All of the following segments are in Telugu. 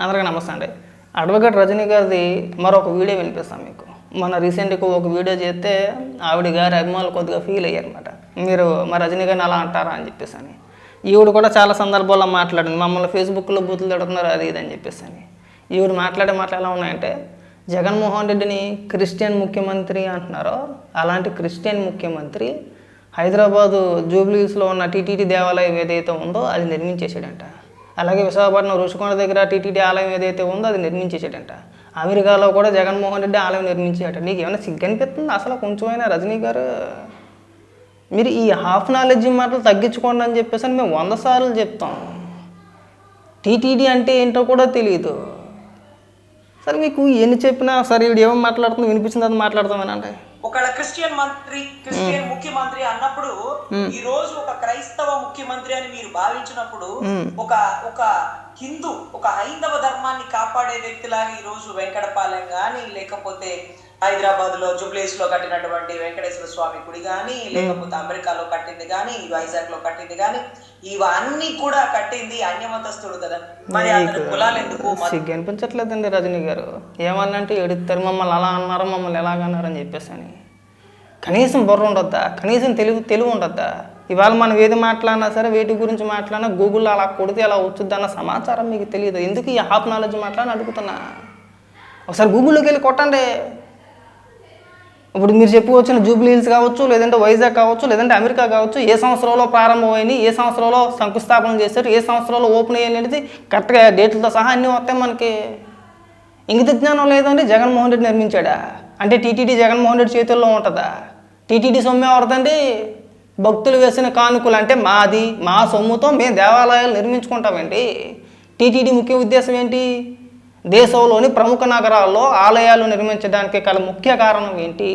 అందరికీ నమస్తే అండి. అడ్వకేట్ రజనీ గారిది మరొక వీడియో వినిపిస్తాను మీకు. మన రీసెంట్గా ఒక వీడియో చేస్తే ఆవిడ గారి అభిమానులు కొద్దిగా ఫీల్ అయ్యారన్నమాట. మీరు మా రజనీ గారిని అలా అంటారా అని చెప్పేసి అని. ఈవిడ కూడా చాలా సందర్భాల్లో మాట్లాడింది, మమ్మల్ని ఫేస్బుక్లో బూతులు తిడుతున్నారు అది ఇది అని చెప్పేసి అని. ఈవిడ మాటలు ఎలా ఉన్నాయంటే, జగన్మోహన్ రెడ్డిని క్రిస్టియన్ ముఖ్యమంత్రి అంటున్నారో అలాంటి క్రిస్టియన్ ముఖ్యమంత్రి హైదరాబాదు జూబ్లీస్లో ఉన్న టీటీడీ దేవాలయం ఏదైతే ఉందో అది నిర్మించేసాడంట. అలాగే విశాఖపట్నం రుషికొండ దగ్గర టీటీడీ ఆలయం ఏదైతే ఉందో అది నిర్మించేసాడంట. అమెరికాలో కూడా జగన్మోహన్ రెడ్డి ఆలయం నిర్మించాడట. నీకు ఏమైనా సిగ్గు అనిపిస్తుంది అసలు కొంచెమైనా? రజనీ గారు, మీరు ఈ హాఫ్ నాలెడ్జ్ మాటలు తగ్గించుకోండి అని చెప్పేసి అని మేము 100 సార్లు చెప్తాం. టీటీడీ అంటే ఏంటో కూడా తెలియదు. సరే మీకు ఎన్ని చెప్పినా సరే ఇవి ఏమో మాట్లాడుతుంది వినిపించింది అది మాట్లాడతామేనండి. ఒకవేళ క్రిస్టియన్ ముఖ్యమంత్రి అన్నప్పుడు ఈ రోజు ఒక క్రైస్తవ ముఖ్యమంత్రి అని మీరు భావించినప్పుడు ఒక హిందూ ఒక హైందవ ధర్మాన్ని కాపాడే వ్యక్తిలాగా ఈ రోజు వెంకటపాలెం గాని, లేకపోతే హైదరాబాద్ లో జుబ్లీస్ లో కట్టినటువంటి వెంకటేశ్వర స్వామి గుడి గాని, లేకపోతే అమెరికాలో కట్టింది గాని, వైజాగ్ లో కట్టింది గాని, ఇవన్నీ కూడా కట్టింది అన్యమతస్తుడు కదా. మరి అతని కులాలు ఎందుకు సిగ్గు అనిపించట్లేదండి రజనీ గారు? ఏమన్నంటే ఎడుతారు, మమ్మల్ని అలా అన్నారు, మమ్మల్ని ఎలాగన్నారని చెప్పేసి అని. కనీసం బుర్ర ఉండొద్దా? కనీసం తెలివి ఉండొద్దా? ఇవాళ మనం ఏది మాట్లాడినా సరే, వేటి గురించి మాట్లాడినా గూగుల్లో అలా కొడితే అలా వచ్చుద్ది అన్న సమాచారం మీకు తెలియదు. ఎందుకు ఈ హాఫ్ నాలెడ్జ్ మాట్లాడని అడుగుతున్నా. ఒకసారి గూగుల్లోకి వెళ్ళి కొట్టండి. ఇప్పుడు మీరు చెప్పుకొచ్చిన జూబ్లీ హిల్స్ కావచ్చు, లేదంటే వైజాగ్ కావచ్చు, లేదంటే అమెరికా కావచ్చు, ఏ సంవత్సరంలో ప్రారంభమైంది, ఏ సంవత్సరంలో శంకుస్థాపన చేశారు, ఏ సంవత్సరంలో ఓపెన్ అయ్యేది కరెక్ట్గా డేట్లతో సహా అన్నీ వస్తాయి మనకి. ఇంగిత జ్ఞానం లేదండి. జగన్మోహన్ రెడ్డి నిర్మించాడా అంటే టీటీడీ జగన్మోహన్ రెడ్డి చేతుల్లో ఉంటుందా? టీటీడీ సొమ్మే ఎవరిదండి? భక్తులు వేసిన కానుకలు అంటే మాది, మా సొమ్ముతో మేము దేవాలయాలు నిర్మించుకుంటామండి. టీటీడీ ముఖ్య ఉద్దేశం ఏంటి? దేశంలోని ప్రముఖ నగరాల్లో ఆలయాలు నిర్మించడానికి గల ముఖ్య కారణం ఏంటి?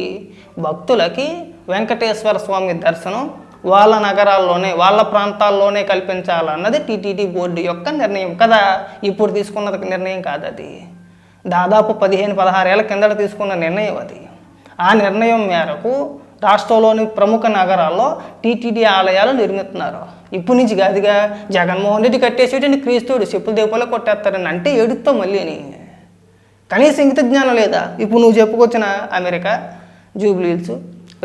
భక్తులకి వెంకటేశ్వర స్వామి దర్శనం వాళ్ళ నగరాల్లోనే, వాళ్ళ ప్రాంతాల్లోనే కల్పించాలన్నది టీటీడీ బోర్డు యొక్క నిర్ణయం కదా. ఇప్పుడు తీసుకున్నది నిర్ణయం కాదు, అది దాదాపు 15-16 ఏళ్ల కిందట తీసుకున్న నిర్ణయం అది. ఆ నిర్ణయం మేరకు రాష్ట్రంలోని ప్రముఖ నగరాల్లో టీటీడీ ఆలయాలు నిర్మిస్తున్నారు. ఇప్పటి నుంచి కాదుగా. జగన్మోహన్ రెడ్డి కట్టేసేటండి క్రీస్తుడు చెప్పుల దీపాలు కొట్టేస్తారని అంటే ఏడుస్తావు మళ్ళీని. కనీసం ఇంగిత జ్ఞానం లేదా? ఇప్పుడు నువ్వు చెప్పుకొచ్చిన అమెరికా, జూబ్లీ హిల్స్,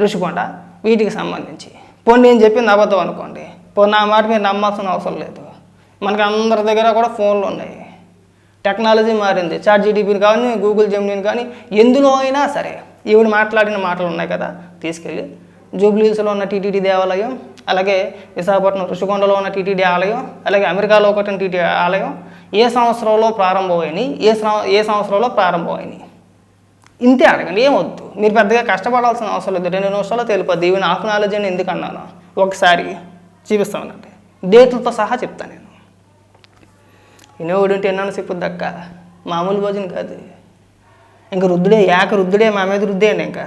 రుషికొండ వీటికి సంబంధించి పోనీ నేను చెప్పింది అబద్ధం అనుకోండి, పోనీ నా మాట మీరు నమ్మాల్సిన అవసరం లేదు. మనకి అందరి దగ్గర కూడా ఫోన్లు ఉన్నాయి, టెక్నాలజీ మారింది. చాట్‌జీపీటీని కానీ, గూగుల్ జెమినీని కానీ ఎందులో అయినా సరే ఈవిడ మాట్లాడిన మాటలు ఉన్నాయి కదా, తీసుకెళ్ళి జూబ్లీ హిల్స్లో ఉన్న టీటీడీ దేవాలయం, అలాగే విశాఖపట్నం రుషికొండలో ఉన్న టీటీడీ ఆలయం, అలాగే అమెరికాలో ఒకటి టీటీడీ ఆలయం ఏ సంవత్సరంలో ప్రారంభమైనాయి, ఏ సంవత్సరంలో ప్రారంభమైనాయి ఇంతే అడగండి. ఏమొద్దు, మీరు పెద్దగా కష్టపడాల్సిన అవసరం లేదు. 2 నిమిషాల్లో తెలిపద్దు. ఈవెన్ హాఫ్ నాలెడ్జ్ అని ఎందుకు అన్నాను ఒకసారి చూపిస్తామనండి, డేట్లతో సహా చెప్తాను నేను. వినేవాడు ఎన్నాను చెప్పుద్ది అక్క, మామూలు భోజనం కాదు. ఇంక రుద్దుడే, రుద్దుడే మా మీద రుద్దేయండి. ఇంకా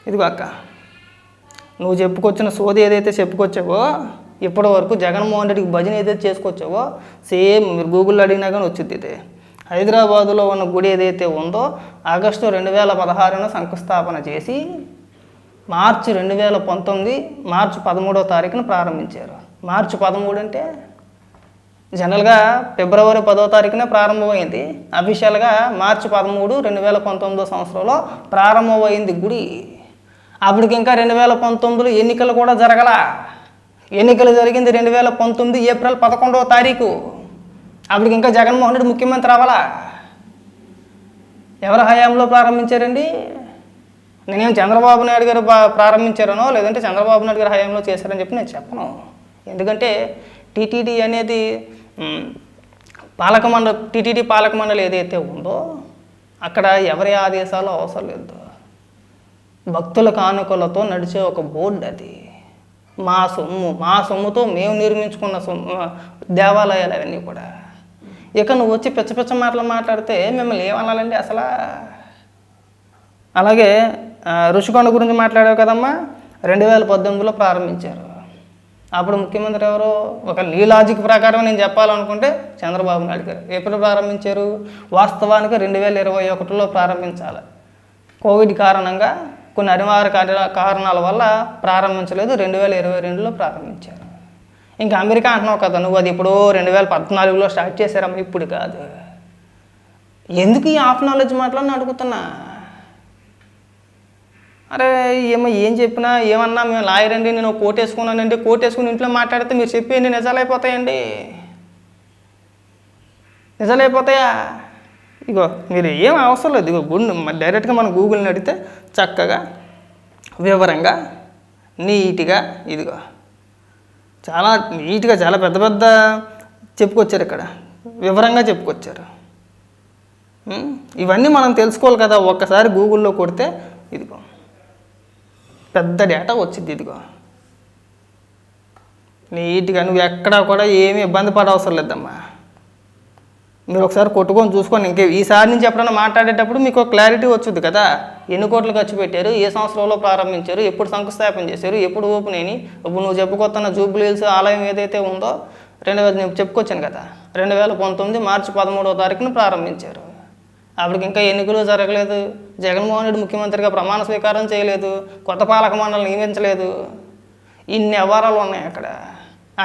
ఇదిగో అక్క, నువ్వు చెప్పుకొచ్చిన సోది ఏదైతే చెప్పుకొచ్చావో, ఇప్పటి వరకు జగన్మోహన్ రెడ్డికి భజన ఏదైతే చేసుకొచ్చావో సేమ్ మీరు గూగుల్లో అడిగినా కానీ వచ్చింది. ఇది హైదరాబాదులో ఉన్న గుడి ఏదైతే ఉందో ఆగస్టు 2016 శంకుస్థాపన చేసి మార్చి 2019 మార్చి 13వ తారీఖున ప్రారంభించారు. మార్చి 13 అంటే జనరల్గా ఫిబ్రవరి 10వ తారీఖున ప్రారంభమైంది. అఫీషియల్గా మార్చి 13, 2019 సంవత్సరంలో ప్రారంభమైంది గుడి. అప్పటికి ఇంకా 2019లో ఎన్నికలు కూడా జరగల. ఎన్నికలు జరిగింది 2019 ఏప్రిల్ 11వ తారీఖు. అప్పటికి ఇంకా జగన్మోహన్ రెడ్డి ముఖ్యమంత్రి అవ్వాలా. ఎవరి హయాంలో ప్రారంభించారండి? నేనేం చంద్రబాబు నాయుడు గారు ప్రారంభించారనో, లేదంటే చంద్రబాబు నాయుడు గారి హయాంలో చేశారని చెప్పి నేను చెప్పను. ఎందుకంటే టీటీడీ అనేది టీటీడీ పాలక మండలి ఏదైతే ఉందో అక్కడ ఎవరి ఆదేశాలు అవసరం లేదు. భక్తుల కానుకలతో నడిచే ఒక బోర్డు అది. మా సొమ్ముతో మేము నిర్మించుకున్న దేవాలయాలు అవన్నీ కూడా. ఇక నువ్వు వచ్చి పిచ్చ మాటలు మాట్లాడితే మిమ్మల్ని ఏమనాలండి అసలు? అలాగే రుషికొండ గురించి మాట్లాడావు కదమ్మా, 2018లో ప్రారంభించారు. అప్పుడు ముఖ్యమంత్రి ఎవరు? ఒక నీ లాజిక్ ప్రకారం నేను చెప్పాలనుకుంటే చంద్రబాబు నాయుడు గారు. ఎప్పుడు ప్రారంభించారు? వాస్తవానికి 2021లో ప్రారంభించాలి. కోవిడ్ కారణంగా కొన్ని అనివార్య కారణాల వల్ల ప్రారంభించలేదు. 2022లో ప్రారంభించారు. ఇంకా అమెరికా అంటున్నావు కదా నువ్వు, అది ఎప్పుడో 2014లో స్టార్ట్ చేశారమ్మా, ఇప్పుడు కాదు. ఎందుకు ఈ హాఫ్ నాలెడ్జ్ మాటలని అడుగుతున్నా. అరే ఏం చెప్పినా ఏమన్నా మేము లాయర్ అండి, నేను కోట్ వేసుకున్నానండి, కోట్ వేసుకుని ఇంట్లో మాట్లాడితే మీరు చెప్పేయండి నిజాలైపోతాయండి. నిజాలైపోతాయా? ఇగో మీరు ఏం అవసరం లేదు, ఇగో డైరెక్ట్గా మనం గూగుల్ని అడిగితే చక్కగా వివరంగా నీట్గా ఇదిగో చాలా నీట్గా చాలా పెద్ద పెద్ద చెప్పుకొచ్చారు, ఇక్కడ వివరంగా చెప్పుకొచ్చారు. ఇవన్నీ మనం తెలుసుకోవాలి కదా. ఒక్కసారి గూగుల్లో కొడితే ఇదిగో పెద్ద డేటా వచ్చింది. ఇదిగో నీట్గా నువ్వు ఎక్కడా కూడా ఏమీ ఇబ్బంది పడే అవసరం లేదమ్మా. మీరు ఒకసారి కొట్టుకొని చూసుకొని ఇంకే ఈసారి నుంచి ఎప్పుడైనా మాట్లాడేటప్పుడు మీకు క్లారిటీ వచ్చింది కదా. ఎన్ని కోట్లు ఖర్చు పెట్టారు, ఏ సంవత్సరంలో ప్రారంభించారు, ఎప్పుడు శంకుస్థాపన చేశారు, ఎప్పుడు ఓపెన్ అయినాయి. ఇప్పుడు నువ్వు చెప్పుకొస్తున్న జూబ్లీ హిల్స్ ఆలయం ఏదైతే ఉందో నేను చెప్పుకొచ్చాను కదా, 2019 మార్చి 13వ తారీఖున ప్రారంభించారు. అప్పటికి ఇంకా ఎన్నికలు జరగలేదు, జగన్మోహన్ రెడ్డి ముఖ్యమంత్రిగా ప్రమాణ స్వీకారం చేయలేదు, కొత్త పాలక మండలి నియమించలేదు. ఇన్ని వ్యవహారాలు ఉన్నాయి అక్కడ.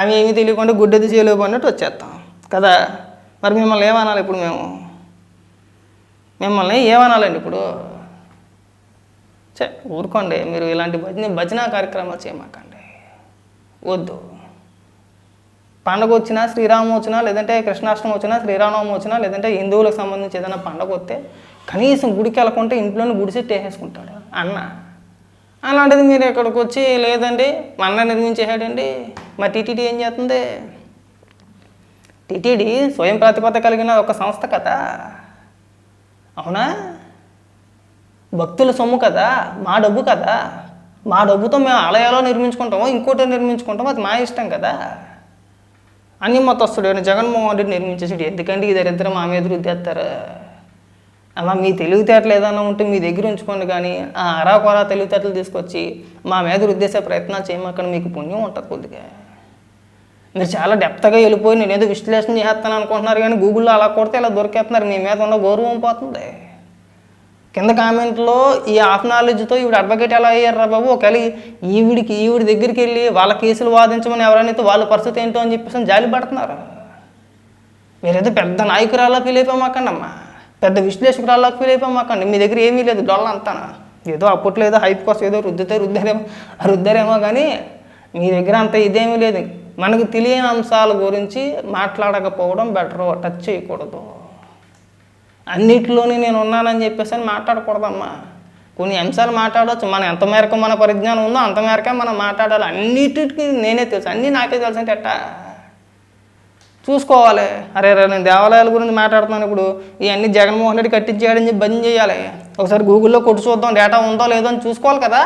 అవి ఏమీ తెలియకుండా గుడ్డెది చేయలేవు అన్నట్టు వచ్చేస్తాం కదా. మరి మిమ్మల్ని ఏమనాలి ఇప్పుడు? మిమ్మల్ని ఏమనాలండి ఇప్పుడు? ఊరుకోండి, మీరు ఇలాంటి భజన కార్యక్రమాలు చేయమాకండి, వద్దు. పండగ వచ్చినా, శ్రీరామం వచ్చినా, లేదంటే కృష్ణాష్టమి వచ్చినా, శ్రీరామనవమి వచ్చినా, లేదంటే హిందువులకు సంబంధించి ఏదైనా పండగ వస్తే కనీసం గుడికి వెళ్ళకుంటే ఇంట్లోనే గుడి సెట్ వేసేసుకుంటాడు అన్న. అలాంటిది మీరు ఇక్కడికి వచ్చి లేదండి మా అన్న నిర్మించేసాడండి. మరి టీటీడీ ఏం చేస్తుంది? టీటీడీ స్వయం ప్రతిపత్తి కలిగిన ఒక సంస్థ కదా, అవునా? భక్తుల సొమ్ము కదా, మా డబ్బు కదా. మా డబ్బుతో మేము ఆలయాలో నిర్మించుకుంటామో ఇంకోటి నిర్మించుకుంటామో అది మా ఇష్టం కదా. అన్ని మొత్తస్తుడు జగన్మోహన్ రెడ్డి నిర్మించేసాడు. ఎందుకంటే ఈ దరిద్రం మా మీద రుద్దేస్తారు. అమ్మ మీ తెలివితేటలు ఏదైనా ఉంటే మీ దగ్గర ఉంచుకోండి, కానీ ఆ అరాకొరా తెలివితేటలు తీసుకొచ్చి మా మీద రుద్దేసే ప్రయత్నాలు చేయమాకండి. మీకు పుణ్యం ఉంటుంది కొద్దిగా. మీరు చాలా డెప్త్గా వెళ్ళిపోయి నేనేదో విశ్లేషణ చేస్తాను అనుకుంటున్నారు, కానీ గూగుల్లో అలా కొడితే ఇలా దొరికేస్తున్నారు. మీ మీద ఉన్న గౌరవం పోతుంది. కింద కామెంట్లో ఈ హాఫ్ నాలెడ్జ్తో ఈవిడ అడ్వకేట్ ఎలా అయ్యారా బాబు, ఒకవేళ ఈవిడి దగ్గరికి వెళ్ళి వాళ్ళ కేసులు వాదించమని ఎవరైనా వాళ్ళ పరిస్థితి ఏంటో అని చెప్పేసి జాలి పడుతున్నారు. మీరేదో పెద్ద నాయకురాల్లా ఫీల్ అయిపోమాకండి అమ్మా, పెద్ద విశ్లేషకురాల్లా ఫీల్ అయిపోమాకండి. మీ దగ్గర ఏమీ లేదు, డొల్ల అంతా ఏదో అప్పట్లో ఏదో హైప్ కోసం ఏదో రుద్దారేమో కానీ మీ దగ్గర అంత ఇదేమీ లేదు. మనకు తెలియని అంశాల గురించి మాట్లాడకపోవడం బెటరు, టచ్ చేయకూడదు. అన్నిటిలోనే నేను ఉన్నానని చెప్పేసి అని మాట్లాడకూడదమ్మా. కొన్ని అంశాలు మాట్లాడవచ్చు, మన ఎంత మేరకు మన పరిజ్ఞానం ఉందో అంత మేరకే మనం మాట్లాడాలి. అన్నిటికీ నేనే తెలుసు, అన్నీ నాకే తెలుసు అంటే ఎట్టా చూసుకోవాలి. అరే నేను దేవాలయాల గురించి మాట్లాడుతున్నాను, ఇప్పుడు ఇవన్నీ జగన్మోహన్ రెడ్డి కట్టించేయడని చెప్పి బంద్ చేయాలి. ఒకసారి గూగుల్లో కొట్టి చూద్దాం డేటా ఉందో లేదో అని చూసుకోవాలి కదా.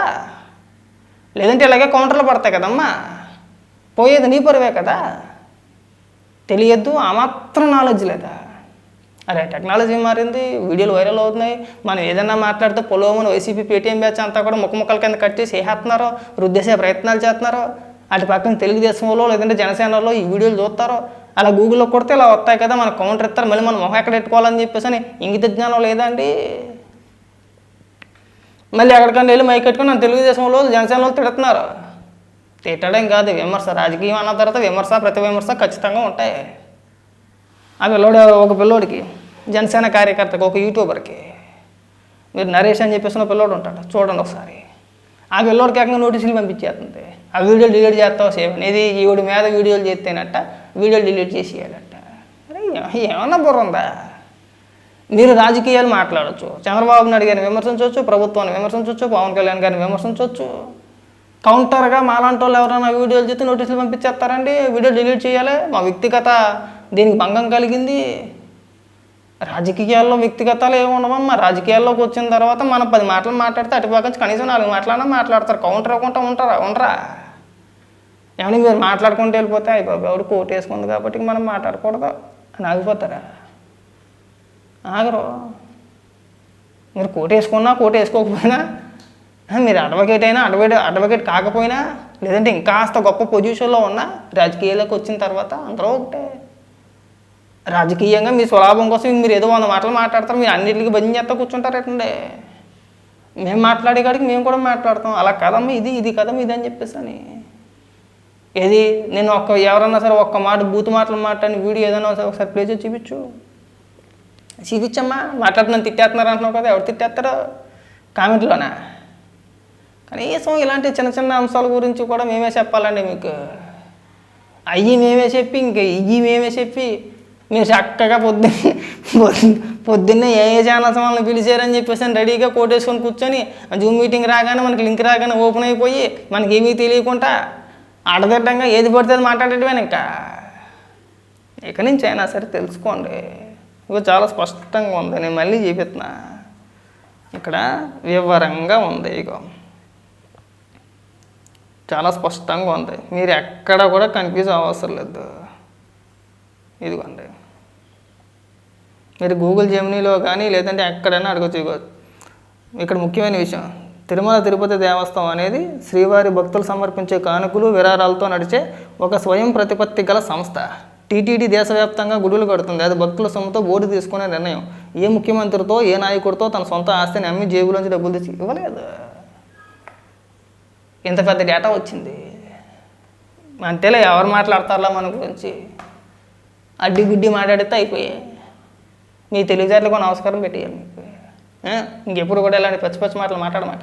లేదంటే ఇలాగే కౌంటర్లు పడతాయి కదమ్మా, పోయేది నీ పరువే కదా. తెలియద్దు, ఆ మాత్రం నాలెడ్జ్ లేదా? అరే టెక్నాలజీ మారింది, వీడియోలు వైరల్ అవుతున్నాయి. మనం ఏదైనా మాట్లాడితే పొలోమని వైసీపీ పేటీఎం బ్యాచ్ అంతా కూడా ముక్కల కింద కట్టేసి వేసేస్తున్నారో, రుద్దేసే ప్రయత్నాలు చేస్తున్నారో. అటు పక్కన తెలుగుదేశంలో లేదంటే జనసేనలో ఈ వీడియోలు చూస్తారో. అలా గూగుల్లో కొడితే ఇలా వస్తాయి కదా, మనకు కౌంటర్ ఇస్తారు. మళ్ళీ మనం మొహం ఎక్కడ పెట్టుకోవాలని చెప్పేసి అని ఇంగిత జ్ఞానం లేదండి. మళ్ళీ ఎక్కడికన్నా వెళ్ళి మైక్ కట్టుకుని నన్ను తెలుగుదేశంలో జనసేనలో తిడుతున్నారు. తిట్టడం కాదు, విమర్శ. రాజకీయం అన్న తర్వాత విమర్శ, ప్రతి విమర్శ ఖచ్చితంగా ఉంటాయి. ఆ ఒక పిల్లోడికి జనసేన కార్యకర్తకి, ఒక యూట్యూబర్కి, మీరు నరేష్ అని చెప్పేసిన పిల్లోడు ఉంటాడు, చూడండి ఒకసారి. ఆ పిల్లోడికి ఏకంగా నోటీసులు పంపించేస్తుంది. ఆ వీడియోలు డిలీట్ చేస్తావు సేవ్ అనేది. ఈవిడి మీద వీడియోలు చేస్తేనట్ట వీడియోలు డిలీట్ చేసేయాలట. అరే ఏమన్నా బుర్ర ఉందా? మీరు రాజకీయాలు మాట్లాడచ్చు, చంద్రబాబు నాయుడు గారిని విమర్శించవచ్చు, ప్రభుత్వాన్ని విమర్శించవచ్చు, పవన్ కళ్యాణ్ గారిని విమర్శించవచ్చు. కౌంటర్గా మాలాంటి వాళ్ళు ఎవరైనా వీడియోలు చేస్తే నోటీసులు పంపించేస్తారండి, వీడియో డిలీట్ చేయాలి. మా వ్యక్తిగత దీనికి భంగం కలిగింది. రాజకీయాల్లో వ్యక్తిగతాలు ఏమి ఉండవమ్మా. రాజకీయాల్లోకి వచ్చిన తర్వాత మనం 10 మాటలు మాట్లాడితే అటుపక్క నుంచి కనీసం 4 మాటలన్నా మాట్లాడతారు. కౌంటర్ ఇవ్వకుండా ఉండరా? ఏమని మీరు మాట్లాడుకుంటూ వెళ్ళిపోతే అయిపోయి ఎవరు కోట్ వేసుకుంది కాబట్టి మనం మాట్లాడకూడదు అని ఆగిపోతారా? ఆగరు. మీరు కోట్ వేసుకున్నా కోట్ వేసుకోకపోయినా, మీరు అడ్వకేట్ అయినా అడ్వకేట్ కాకపోయినా, లేదంటే ఇంకాస్త గొప్ప పొజిషన్లో ఉన్నా రాజకీయాల్లోకి వచ్చిన తర్వాత అందరూ ఒకటే. రాజకీయంగా మీ స్వలాభం కోసం మీరు ఏదో 100 మాటలు మాట్లాడతారు, మీరు అన్నింటికి బంద్ చేస్తా కూర్చుంటారేటండి. మేము మాట్లాడే కాడికి మేము కూడా మాట్లాడతాం. అలా కదమ్మా, ఇది కదమ్మా, ఇది అని చెప్పేసి అని ఏది నేను ఎవరన్నా సరే ఒక్క మాట బూతు మాటలు మాట్లాడిన వీడియో ఏదైనా ఒకసారి ప్లే చేసి చూపించమ్మా. మాట్లాడుతున్నాను తిట్టేస్తున్నారు అంటున్నావు కదా, ఎవరు తిట్టేస్తారో కామెంట్లోనా? కనీసం ఇలాంటి చిన్న చిన్న అంశాల గురించి కూడా మేమే చెప్పాలండి మీకు. అయ్యి మేమే చెప్పి ఇవి మేమే చెప్పి మీరు చక్కగా పొద్దున్నే ఏ ఛానల్స్ వాళ్ళని పిలిచారని చెప్పేసి రెడీగా కోటేసుకొని కూర్చొని జూమ్ మీటింగ్ రాగానే మనకి లింక్ రాగానే ఓపెన్ అయిపోయి మనకేమీ తెలియకుండా ఆడదిడ్డంగా ఏది పడితే మాట్లాడేటమే. ఇక నుంచి అయినా సరే తెలుసుకోండి. ఇక చాలా స్పష్టంగా ఉంది, నేను మళ్ళీ చూపిస్తున్నా. ఇక్కడ వివరంగా ఉంది, ఇగో చాలా స్పష్టంగా ఉంది. మీరు ఎక్కడ కూడా కన్ఫ్యూజ్ అవ్వవసరం లేదు. ఇదిగోండి, మీరు గూగుల్ జెమినీలో కానీ లేదంటే ఎక్కడైనా అడగచ్చు. ఇక్కడ ముఖ్యమైన విషయం, తిరుమల తిరుపతి దేవస్థానం అనేది శ్రీవారి భక్తులు సమర్పించే కానుకలు విరాళాలతో నడిచే ఒక స్వయం ప్రతిపత్తి గల సంస్థ. టీటీడీ దేశవ్యాప్తంగా గుడులు కడుతుంది. అది భక్తుల సొమ్ముతో బోర్డు తీసుకునే నిర్ణయం. ఏ ముఖ్యమంత్రితో ఏ నాయకుడితో తన సొంత ఆస్తిని అమ్మి జేబులోంచి డబ్బులు తెచ్చి ఇవ్వలేదు. ఇంత పెద్ద డేటా వచ్చింది అంతేలే. ఎవరు మాట్లాడతారులా మన గురించి? అడ్డి గుడ్డి మాట్లాడితే అయిపోయాయి. మీ తెలివితేటలకు నమస్కారం పెట్టేయాలి మీకు. ఇంకెప్పుడు కూడా ఇలాంటి పచ్చి పచ్చి మాటలు మాట్లాడమాట.